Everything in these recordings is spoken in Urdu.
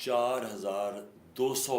4,200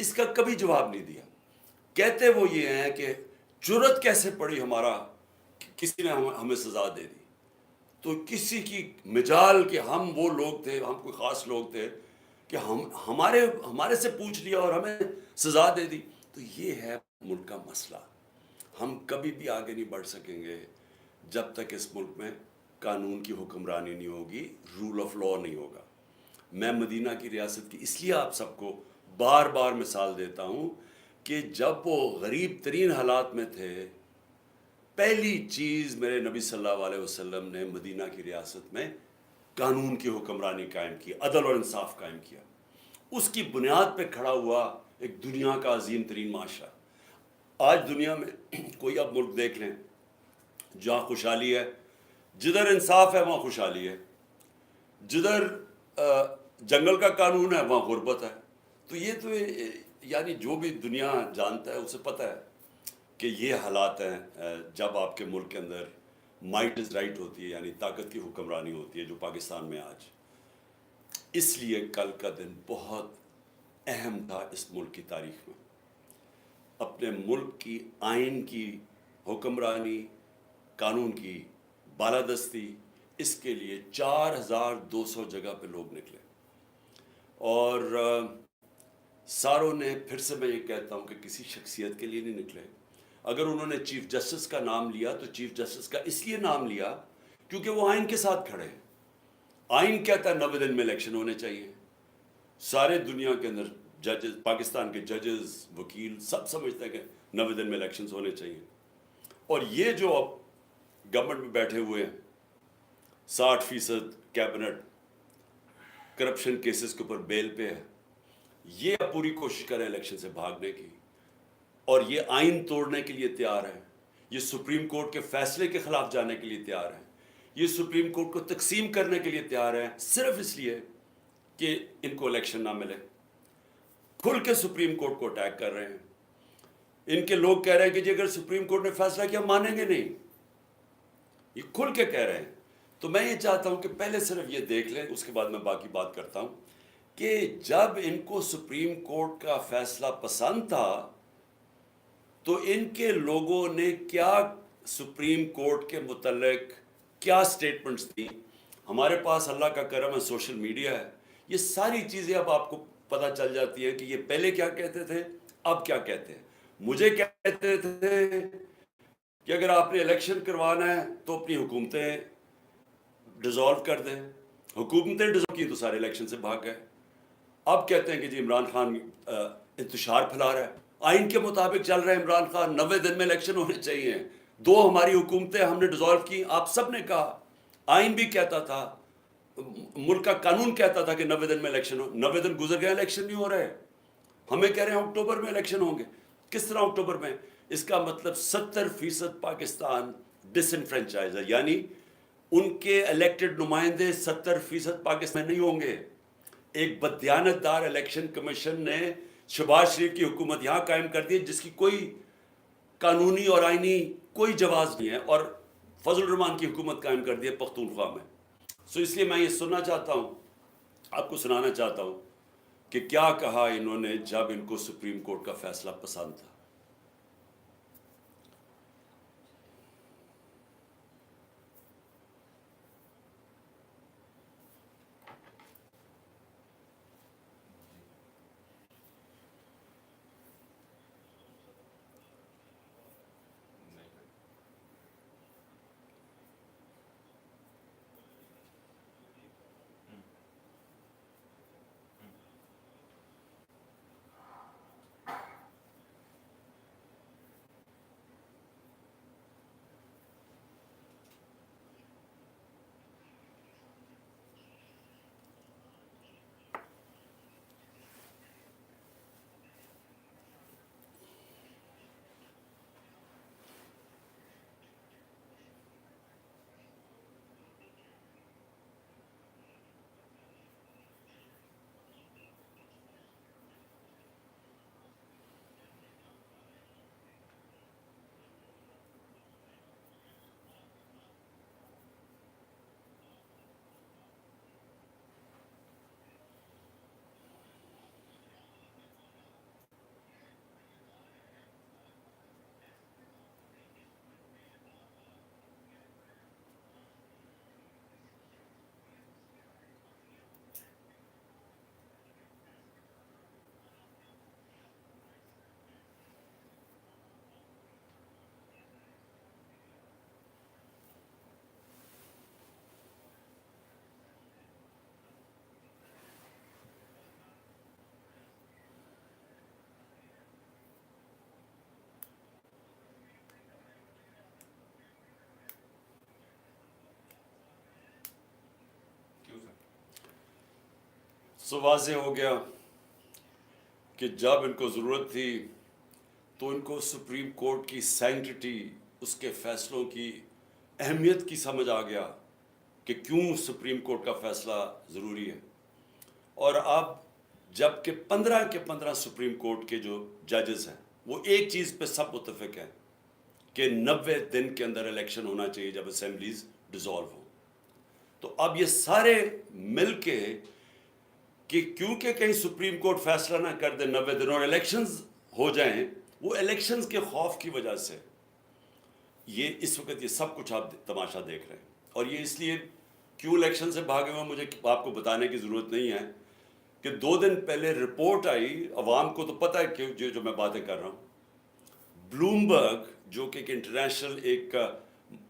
اس کا کبھی جواب نہیں دیا. کہتے وہ یہ ہیں کہ جرت کیسے پڑی ہمارا کسی نے ہمیں سزا دے دی. تو کسی کی مجال کہ ہم وہ لوگ تھے, ہم کوئی خاص لوگ تھے کہ ہمارے سے پوچھ لیا اور ہمیں سزا دے دی. تو یہ ہے ملک کا مسئلہ. ہم کبھی بھی آگے نہیں بڑھ سکیں گے جب تک اس ملک میں قانون کی حکمرانی نہیں ہوگی, رول آف لا نہیں ہوگا. میں مدینہ کی ریاست کی اس لیے آپ سب کو بار بار مثال دیتا ہوں کہ جب وہ غریب ترین حالات میں تھے, پہلی چیز میرے نبی صلی اللہ علیہ وسلم نے مدینہ کی ریاست میں قانون کی حکمرانی قائم کی, عدل اور انصاف قائم کیا. اس کی بنیاد پہ کھڑا ہوا ایک دنیا کا عظیم ترین معاشرہ. آج دنیا میں کوئی اب ملک دیکھ لیں جہاں خوشحالی ہے, جدھر انصاف ہے وہاں خوشحالی ہے, جدھر جنگل کا قانون ہے وہاں غربت ہے. تو یہ تو یعنی جو بھی دنیا جانتا ہے اسے پتہ ہے کہ یہ حالات ہیں جب آپ کے ملک کے اندر مائٹ از رائٹ ہوتی ہے, یعنی طاقت کی حکمرانی ہوتی ہے, جو پاکستان میں آج. اس لیے کل کا دن بہت اہم تھا اس ملک کی تاریخ میں. اپنے ملک کی آئین کی حکمرانی, قانون کی بالادستی, اس کے لیے 4200 جگہ پہ لوگ نکلے. اور ساروں نے, پھر سے میں یہ کہتا ہوں کہ کسی شخصیت کے لیے نہیں نکلے. اگر انہوں نے چیف جسٹس کا نام لیا تو چیف جسٹس کا اس لیے نام لیا کیونکہ وہ آئین کے ساتھ کھڑے ہیں. آئین کہتا ہے 90 دن میں الیکشن ہونے چاہیے. سارے دنیا کے اندر ججز, پاکستان کے ججز, وکیل سب سمجھتے ہیں کہ 90 دن میں الیکشنز ہونے چاہیے. اور یہ جو اب گورنمنٹ میں بیٹھے ہوئے ہیں 60% کیبنٹ کرپشن کیسز کے اوپر بیل پہ ہے, یہ اب پوری کوشش کریں الیکشن سے بھاگنے کی, اور یہ آئین توڑنے کے لیے تیار ہیں, یہ سپریم کورٹ کے فیصلے کے خلاف جانے کے لیے تیار ہیں, یہ سپریم کورٹ کو تقسیم کرنے کے لیے تیار ہیں, صرف اس لیے کہ ان کو الیکشن نہ ملے. کھل کے سپریم کورٹ کو اٹیک کر رہے ہیں. ان کے لوگ کہہ رہے ہیں کہ جی اگر سپریم کورٹ نے فیصلہ کیا مانیں گے نہیں, یہ کھل کے کہہ رہے ہیں. تو میں یہ چاہتا ہوں کہ پہلے صرف یہ دیکھ لیں, اس کے بعد میں باقی بات کرتا ہوں, کہ جب ان کو سپریم کورٹ کا فیصلہ پسند تھا تو ان کے لوگوں نے کیا سپریم کورٹ کے متعلق کیا سٹیٹمنٹس دی. ہمارے پاس اللہ کا کرم ہے, سوشل میڈیا ہے, یہ ساری چیزیں اب آپ کو پتہ چل جاتی ہے کہ یہ پہلے کیا کہتے تھے, اب کیا کہتے ہیں. مجھے کہتے تھے کہ اگر آپ نے الیکشن کروانا ہے تو اپنی حکومتیں ڈیزالو کر دیں. حکومتیں ڈیزالو کی تو سارے الیکشن سے بھاگ گئے. اب کہتے ہیں کہ جی عمران خان انتشار پھیلا رہا ہے, آئین کے مطابق چل رہے ہیں عمران خان, 90 دن میں الیکشن ہونے چاہیے. 2 ہماری حکومتیں ہم نے ڈیزالو کی, آپ سب نے کہا, آئین بھی کہتا تھا, ملک کا قانون کہتا تھا کہ 90 دن میں الیکشن ہو. 90 دن گزر گئے, الیکشن نہیں ہو رہے. ہمیں کہہ رہے ہیں اکتوبر میں الیکشن ہوں گے. کس طرح اکتوبر میں؟ اس کا مطلب 70% پاکستان ڈس انفرینچائز ہے, یعنی ان کے الیکٹڈ نمائندے 70% پاکستان نہیں ہوں گے. ایک بددیانت دار الیکشن کمیشن نے شہباز شریف کی حکومت یہاں قائم کر دی جس کی کوئی قانونی اور آئینی کوئی جواز نہیں ہے, اور فضل الرحمان کی حکومت قائم کر دی ہے پختونخوا میں. سو اس لیے میں یہ سننا چاہتا ہوں, آپ کو سنانا چاہتا ہوں کہ کیا کہا انہوں نے جب ان کو سپریم کورٹ کا فیصلہ پسند تھا. سو واضح ہو گیا کہ جب ان کو ضرورت تھی تو ان کو سپریم کورٹ کی سینکٹی، اس کے فیصلوں کی اہمیت کی سمجھ آ گیا کہ کیوں سپریم کورٹ کا فیصلہ ضروری ہے۔ اور اب جب کہ 15 کے 15 سپریم کورٹ کے جو ججز ہیں وہ ایک چیز پہ سب متفق ہیں کہ 90 دن کے اندر الیکشن ہونا چاہیے جب اسمبلیز ڈیزالو ہوں، تو اب یہ سارے مل کے کہ کیونکہ کہیں سپریم کورٹ فیصلہ نہ کر دے 90 دن اور الیکشنز ہو جائیں، وہ الیکشنز کے خوف کی وجہ سے یہ اس وقت یہ سب کچھ آپ تماشا دیکھ رہے ہیں۔ اور یہ اس لیے کیوں الیکشن سے بھاگے ہوئے مجھے آپ کو بتانے کی ضرورت نہیں ہے کہ 2 دن پہلے رپورٹ آئی، عوام کو تو پتہ ہے کہ جو میں باتیں کر رہا ہوں، بلومبرگ جو کہ ایک انٹرنیشنل ایک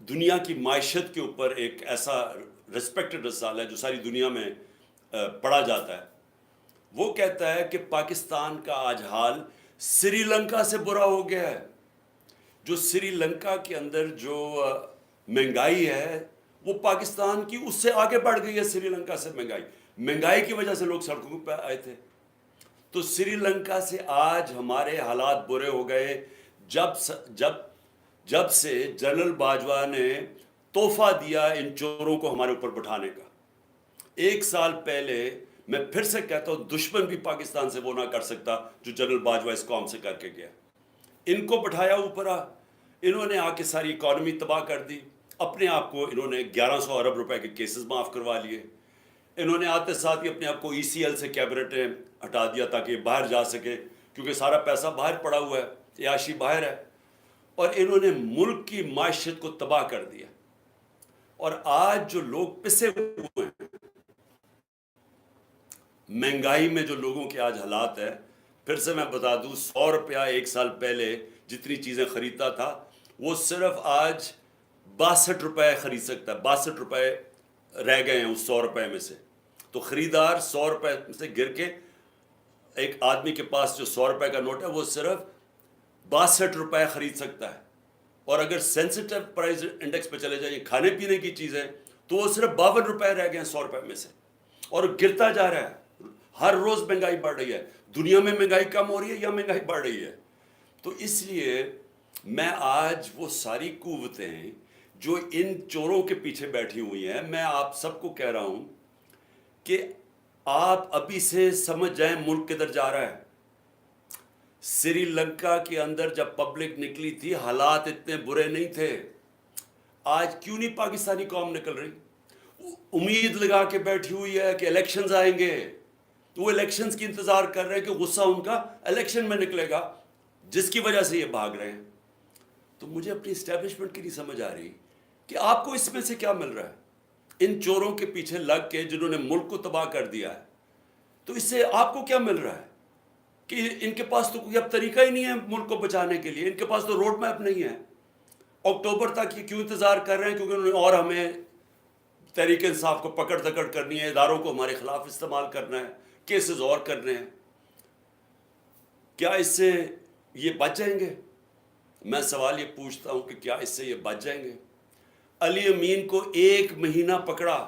دنیا کی معیشت کے اوپر ایک ایسا ریسپیکٹڈ رسالہ ہے جو ساری دنیا میں پڑھا جاتا ہے، وہ کہتا ہے کہ پاکستان کا آج حال سری لنکا سے برا ہو گیا ہے۔ جو سری لنکا کے اندر جو مہنگائی ہے وہ پاکستان کی اس سے آگے بڑھ گئی ہے۔ سری لنکا سے مہنگائی کی وجہ سے لوگ سڑکوں پہ آئے تھے، تو سری لنکا سے آج ہمارے حالات برے ہو گئے جب سے جنرل باجوہ نے تحفہ دیا ان چوروں کو ہمارے اوپر بٹھانے کا۔ 1 سال پہلے، میں پھر سے کہتا ہوں، دشمن بھی پاکستان سے وہ نہ کر سکتا جو جنرل باجوہ اس قوم سے کر کے گیا۔ ان کو بٹھایا اوپر، انہوں نے آ کے ساری اکانومی تباہ کر دی، اپنے آپ کو انہوں نے 1100 ارب روپے کے کیسز معاف کروا لیے، انہوں نے آتے ساتھ ہی اپنے آپ کو ECL سے کیبنٹیں ہٹا دیا تاکہ یہ باہر جا سکے، کیونکہ سارا پیسہ باہر پڑا ہوا ہے، عیاشی باہر ہے، اور انہوں نے ملک کی معیشت کو تباہ کر دیا۔ اور آج جو لوگ پسے ہوئے ہیں مہنگائی میں، جو لوگوں کے آج حالات ہے، پھر سے میں بتا دوں، 100 روپیہ 1 سال پہلے جتنی چیزیں خریدتا تھا وہ صرف آج 62 روپے خرید سکتا ہے۔ 62 روپے رہ گئے ہیں اس 100 روپے میں سے، تو خریدار 100 روپے سے گر کے، ایک آدمی کے پاس جو 100 روپے کا نوٹ ہے وہ صرف 62 روپے خرید سکتا ہے۔ اور اگر سینسٹیو پرائز انڈیکس پہ چلے جائیں کھانے پینے کی چیزیں، تو وہ صرف 52 روپے رہ گئے ہیں 100 روپے میں سے، اور گرتا جا رہا ہے۔ ہر روز مہنگائی بڑھ رہی ہے۔ دنیا میں مہنگائی کم ہو رہی ہے یا مہنگائی بڑھ رہی ہے؟ تو اس لیے میں آج وہ ساری قوتیں جو ان چوروں کے پیچھے بیٹھی ہوئی ہیں، میں آپ سب کو کہہ رہا ہوں کہ آپ ابھی سے سمجھ جائیں ملک کدھر جا رہا ہے۔ سری لنکا کے اندر جب پبلک نکلی تھی حالات اتنے برے نہیں تھے۔ آج کیوں نہیں پاکستانی قوم نکل رہی؟ امید لگا کے بیٹھی ہوئی ہے کہ الیکشنز آئیں گے، تو وہ الیکشنز کی انتظار کر رہے ہیں کہ غصہ ان کا الیکشن میں نکلے گا، جس کی وجہ سے یہ بھاگ رہے ہیں۔ تو مجھے اپنی اسٹیبلشمنٹ کی نہیں سمجھ آ رہی کہ آپ کو اس میں سے کیا مل رہا ہے، ان چوروں کے پیچھے لگ کے جنہوں نے ملک کو تباہ کر دیا ہے، تو اس سے آپ کو کیا مل رہا ہے کہ ان کے پاس تو کوئی اب طریقہ ہی نہیں ہے ملک کو بچانے کے لیے، ان کے پاس تو روڈ میپ نہیں ہے۔ اکتوبر تک یہ کیوں انتظار کر رہے ہیں؟ کیونکہ انہوں نے اور ہمیں تحریک انصاف کو پکڑ دکڑ کرنی ہے، اداروں کو ہمارے خلاف استعمال کرنا ہے، کیسز اور کرنے ہیں۔ کیا اس سے یہ بچ جائیں گے؟ میں سوال یہ پوچھتا ہوں کہ کیا اس سے یہ بچ جائیں گے؟ علی امین کو 1 مہینہ پکڑا،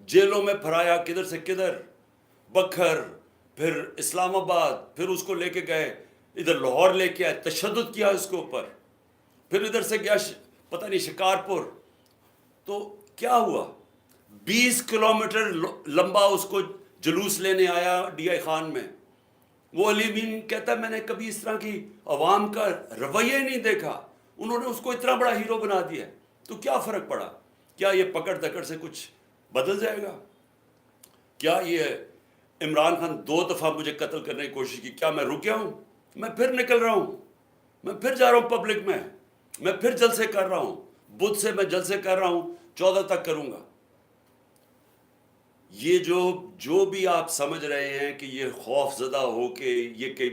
جیلوں میں پھرایا، کدھر سے کدھر، بکھر، پھر اسلام آباد، پھر اس کو لے کے گئے ادھر لاہور، لے کے آئے، تشدد کیا اس کے اوپر، پھر ادھر سے گیا پتہ نہیں شکارپور، تو کیا ہوا؟ 20 کلومیٹر لمبا اس کو جلوس لینے آیا DI خان میں۔ وہ علی امین کہتا ہے میں نے کبھی اس طرح کی عوام کا رویہ نہیں دیکھا، انہوں نے اس کو اتنا بڑا ہیرو بنا دیا۔ تو کیا فرق پڑا؟ کیا یہ پکڑ دکڑ سے کچھ بدل جائے گا؟ کیا یہ عمران خان 2 دفعہ مجھے قتل کرنے کی کوشش کی، کیا میں رک گیا ہوں؟ میں پھر نکل رہا ہوں، میں پھر جا رہا ہوں پبلک میں پھر جلسے کر رہا ہوں، بدھ سے میں جلسے کر رہا ہوں، 14 تک کروں گا۔ یہ جو بھی آپ سمجھ رہے ہیں کہ یہ خوف زدہ ہو کے یہ کہ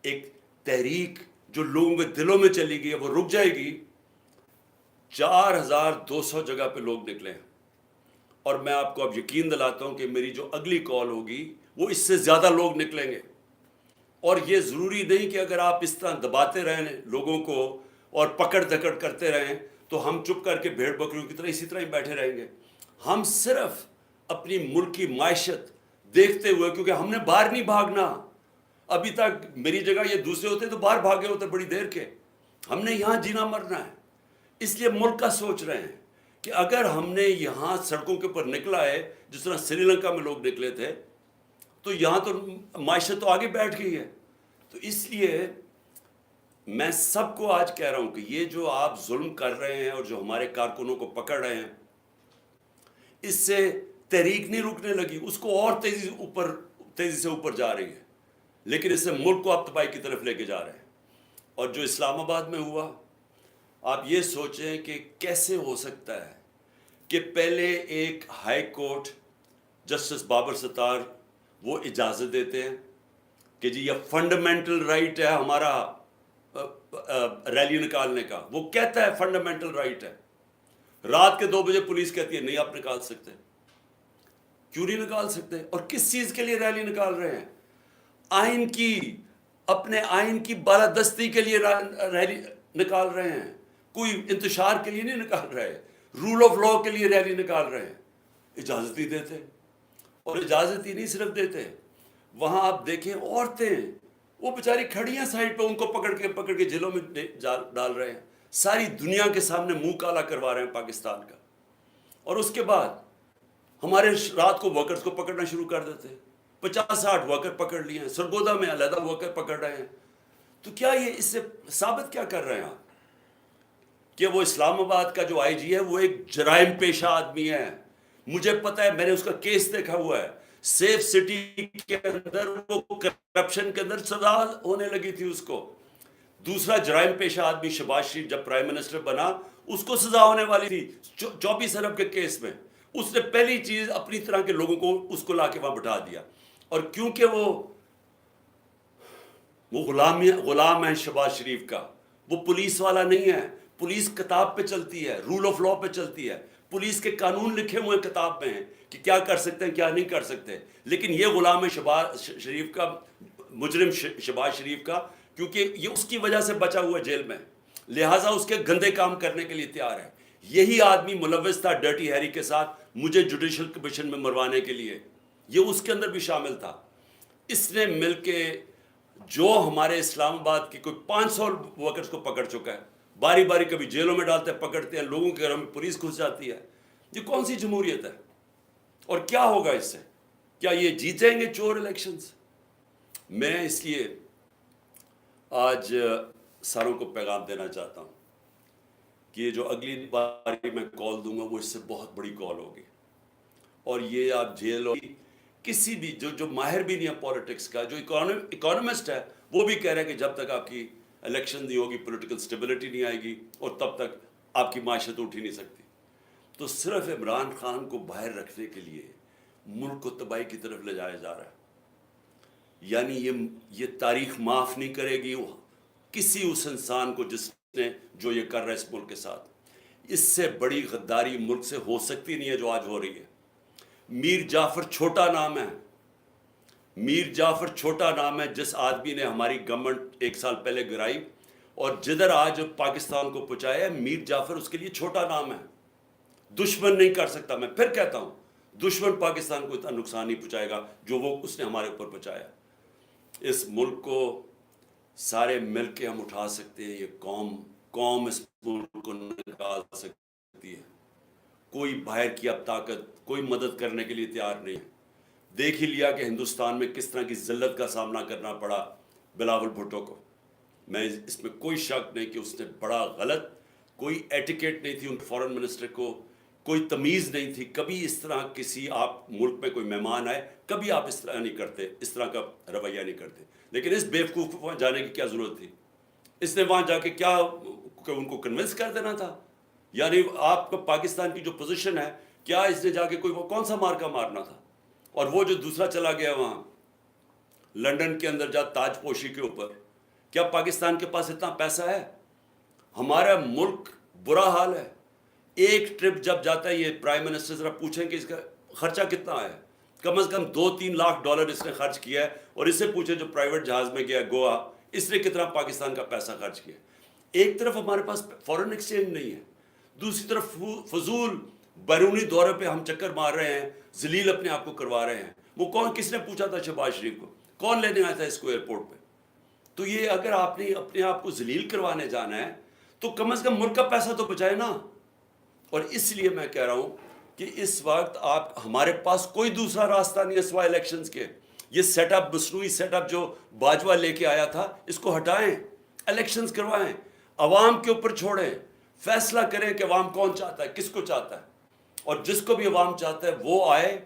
ایک تحریک جو لوگوں کے دلوں میں چلی گئی ہے وہ رک جائے گی، 4200 جگہ پہ لوگ نکلے ہیں، اور میں آپ کو اب یقین دلاتا ہوں کہ میری جو اگلی کال ہوگی وہ اس سے زیادہ لوگ نکلیں گے۔ اور یہ ضروری نہیں کہ اگر آپ اس طرح دباتے رہیں لوگوں کو اور پکڑ دکڑ کرتے رہیں تو ہم چپ کر کے بھیڑ بکریوں کی طرح اسی طرح ہی بیٹھے رہیں گے۔ ہم صرف اپنی ملک کی معیشت دیکھتے ہوئے, کیونکہ ہم نے باہر نہیں بھاگنا. ابھی تک میری جگہ یہ دوسرے ہوتے تو باہر بھاگے ہوتے بڑی دیر کے. ہم نے یہاں جینا مرنا ہے. اس لیے ملک کا سوچ رہے ہیں کہ اگر ہم نے یہاں سڑکوں کے اوپر نکلا ہے جس طرح سری لنکا میں لوگ نکلے تھے, تو یہاں تو معیشت تو آگے بیٹھ گئی ہے. تو اس لیے میں سب کو آج کہہ رہا ہوں کہ یہ جو آپ ظلم کر رہے ہیں اور جو ہمارے کارکنوں کو پکڑ رہے ہیں, اس سے تحریک نہیں رکنے لگی, اس کو اور تیزی سے اوپر جا رہی ہے. لیکن اس سے ملک کو آپ تباہی کی طرف لے کے جا رہے ہیں. اور جو اسلام آباد میں ہوا, آپ یہ سوچیں کہ کیسے ہو سکتا ہے کہ پہلے ایک ہائی کورٹ جسٹس بابر ستار وہ اجازت دیتے ہیں کہ جی یہ فنڈامنٹل رائٹ ہے ہمارا ریلی نکالنے کا. وہ کہتا ہے فنڈامنٹل رائٹ ہے. رات کے 2 بجے پولیس کہتی ہے نہیں آپ نکال سکتے. کیوں نہیں نکال سکتے؟ اور کس چیز کے لیے ریلی نکال رہے ہیں؟ آئین کی, اپنے آئین کی بالادستی کے لیے ریلی نکال رہے ہیں. کوئی انتشار کے لیے نہیں نکال رہے, رول آف لا کے لیے ریلی نکال رہے ہیں. اجازت ہی دیتے. اور اجازت ہی نہیں صرف دیتے, وہاں آپ دیکھیں عورتیں وہ بیچاری کھڑی ہیں سائڈ پہ, ان کو پکڑ کے جیلوں میں ڈال رہے ہیں. ساری دنیا کے سامنے منہ کالا کروا رہے ہیں پاکستان کا. اور اس کے بعد ہمارے رات کو ورکرز کو پکڑنا شروع کر دیتے ہیں. 50-60 ورکر پکڑ لیے ہیں, سرگودا میں علیحدہ ورکر پکڑ رہے ہیں. تو کیا یہ اس سے ثابت کیا کر رہے ہیں آپ کہ وہ اسلام آباد کا جو آئی جی ہے وہ ایک جرائم پیشہ آدمی ہے؟ مجھے پتا ہے, میں نے اس کا کیس دیکھا ہوا ہے. سیف سٹی کے اندر وہ کرپشن کے اندر سزا ہونے لگی تھی اس کو. دوسرا جرائم پیشہ آدمی شہباز شریف جب پرائم منسٹر بنا, اس کو سزا ہونے والی تھی 24 ارب کے کیس میں. اس نے پہلی چیز اپنی طرح کے لوگوں کو اس کو لا کے وہاں بٹھا دیا. اور کیونکہ وہ غلام ہے شہباز شریف کا, وہ پولیس والا نہیں ہے. پولیس کتاب پہ چلتی ہے, رول آف لا پہ چلتی ہے. پولیس کے قانون لکھے ہوئے کتاب میں ہیں کہ کیا کر سکتے ہیں کیا نہیں کر سکتے. لیکن یہ غلام ہے شہباز شریف کا, مجرم شہباز شریف کا, کیونکہ یہ اس کی وجہ سے بچا ہوا جیل میں, لہٰذا اس کے گندے کام کرنے کے لیے تیار ہے. یہی آدمی ملوث تھا ڈرٹی ہیری کے ساتھ مجھے جوڈیشل کمیشن میں مروانے کے لیے. یہ اس کے اندر بھی شامل تھا. اس نے مل کے جو ہمارے اسلام آباد کی کوئی 500 ورکرز کو پکڑ چکا ہے, باری باری کبھی جیلوں میں ڈالتے ہیں, پکڑتے ہیں, لوگوں کے گھروں میں پولیس گھس جاتی ہے. یہ کون سی جمہوریت ہے؟ اور کیا ہوگا اس سے؟ کیا یہ جیتیں گے چور الیکشنز؟ میں اس لیے آج ساروں کو پیغام دینا چاہتا ہوں کہ یہ جو اگلی باری میں کال دوں گا وہ اس سے بہت بڑی کال ہوگی. اور یہ آپ جیل ہوگی, کسی بھی جو ماہر بھی نہیں ہے پولیٹکس کا, جو اکانومسٹ ہے, وہ بھی کہہ رہے ہیں کہ جب تک آپ کی الیکشن نہیں ہوگی پولیٹیکل سٹیبلٹی نہیں آئے گی اور تب تک آپ کی معیشت اٹھ ہی نہیں سکتی. تو صرف عمران خان کو باہر رکھنے کے لیے ملک کو تباہی کی طرف لے جایا جا رہا ہے. یعنی یہ تاریخ معاف نہیں کرے گی کسی اس انسان کو جس نے جو یہ کر رہا ہے اس ملک کے ساتھ. اس سے بڑی غداری ملک سے ہو سکتی نہیں ہے جو آج ہو رہی ہے. میر جعفر چھوٹا نام ہے, میر جعفر چھوٹا نام ہے جس آدمی نے ہماری گورنمنٹ 1 سال پہلے گرائی اور جدھر آج پاکستان کو پہنچایا ہے, میر جعفر اس کے لیے چھوٹا نام ہے. دشمن نہیں کر سکتا. میں پھر کہتا ہوں, دشمن پاکستان کو اتنا نقصان نہیں پہنچائے گا جو وہ اس نے ہمارے اوپر پہنچایا. اس ملک کو سارے مل کے ہم اٹھا سکتے ہیں. یہ قوم اس ملک کو نکال سکتی ہے. کوئی باہر کی اب طاقت کوئی مدد کرنے کے لیے تیار نہیں ہے. دیکھ ہی لیا کہ ہندوستان میں کس طرح کی ذلت کا سامنا کرنا پڑا بلاول بھٹو کو. میں اس میں کوئی شک نہیں کہ اس نے بڑا غلط, کوئی ایٹیکیٹ نہیں تھی ان فارن منسٹر کو, کوئی تمیز نہیں تھی. کبھی اس طرح کسی آپ ملک میں کوئی مہمان آئے کبھی آپ اس طرح نہیں کرتے, اس طرح کا رویہ نہیں کرتے. لیکن اس بیوقوف کو وہاں جانے کی کیا ضرورت تھی؟ اس نے وہاں جا کے کیا ان کو کنونس کر دینا تھا؟ یعنی آپ کا پاکستان کی جو پوزیشن ہے, کیا اس نے جا کے کوئی کون سا مارکا مارنا تھا؟ اور وہ جو دوسرا چلا گیا وہاں لنڈن کے اندر جا تاج پوشی کے اوپر, کیا پاکستان کے پاس اتنا پیسہ ہے؟ ہمارا ملک برا حال ہے. ایک ٹرپ جب جاتا ہے, یہ پرائم منسٹر ذرا پوچھیں کہ اس کا خرچہ کتنا آیا, کم از کم $2-3 لاکھ اس نے خرچ کیا ہے. اور اس سے پوچھیں جو پرائیویٹ جہاز میں گیا گوا, اس نے کتنا پاکستان کا پیسہ خرچ کیا. ایک طرف ہمارے پاس فورن ایکسچینج نہیں ہے, دوسری طرف فضول بیرونی دورے پہ ہم چکر مار رہے ہیں, ذلیل اپنے آپ کو کروا رہے ہیں. وہ کون, کس نے پوچھا تھا شہباز شریف کو, کون لینے آیا تھا اس کو ایئرپورٹ پہ؟ تو یہ اگر آپ نے اپنے آپ کو ذلیل کروانے جانا ہے تو کم از کم ملک کا پیسہ تو بچائے نا. اور اس لیے میں کہہ رہا ہوں کہ اس وقت ہمارے پاس کوئی دوسرا راستہ نہیں ہے سوائے الیکشنز کے. یہ سیٹ اپ, مصنوعی سیٹ اپ جو باجوہ لے کے آیا تھا, اس کو ہٹائیں, الیکشنز کروائیں, عوام کے اوپر چھوڑیں, فیصلہ کریں کہ عوام کون چاہتا ہے, کس کو چاہتا ہے, اور جس کو بھی عوام چاہتا ہے وہ آئے,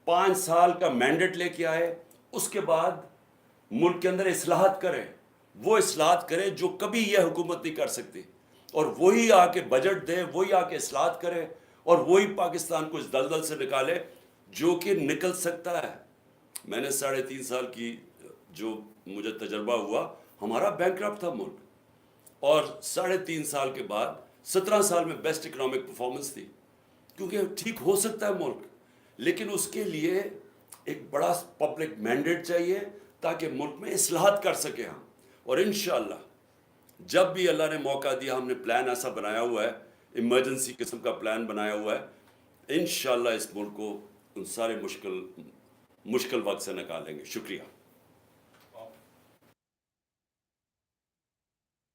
5 سال کا مینڈیٹ لے کے آئے, اس کے بعد ملک کے اندر اصلاحات کریں, وہ اصلاحات کریں جو کبھی یہ حکومت نہیں کر سکتی, اور وہی آ کے بجٹ دے, وہی آ کے اصلاحات کرے, اور وہی پاکستان کو اس دلدل سے نکالے جو کہ نکل سکتا ہے. میں نے 3.5 سال کی جو مجھے تجربہ ہوا, ہمارا بینکرپٹ تھا ملک, اور 3.5 سال کے بعد 17 سال میں بیسٹ اکنامک پرفارمنس تھی, کیونکہ ٹھیک ہو سکتا ہے ملک, لیکن اس کے لیے ایک بڑا پبلک مینڈیٹ چاہیے تاکہ ملک میں اصلاحات کر سکیں ہم. اور انشاءاللہ جب بھی اللہ نے موقع دیا, ہم نے پلان ایسا بنایا ہوا ہے, ایمرجنسی قسم کا پلان بنایا ہوا ہے, انشاءاللہ اس ملک کو ان سارے مشکل وقت سے نکالیں گے. شکریہ.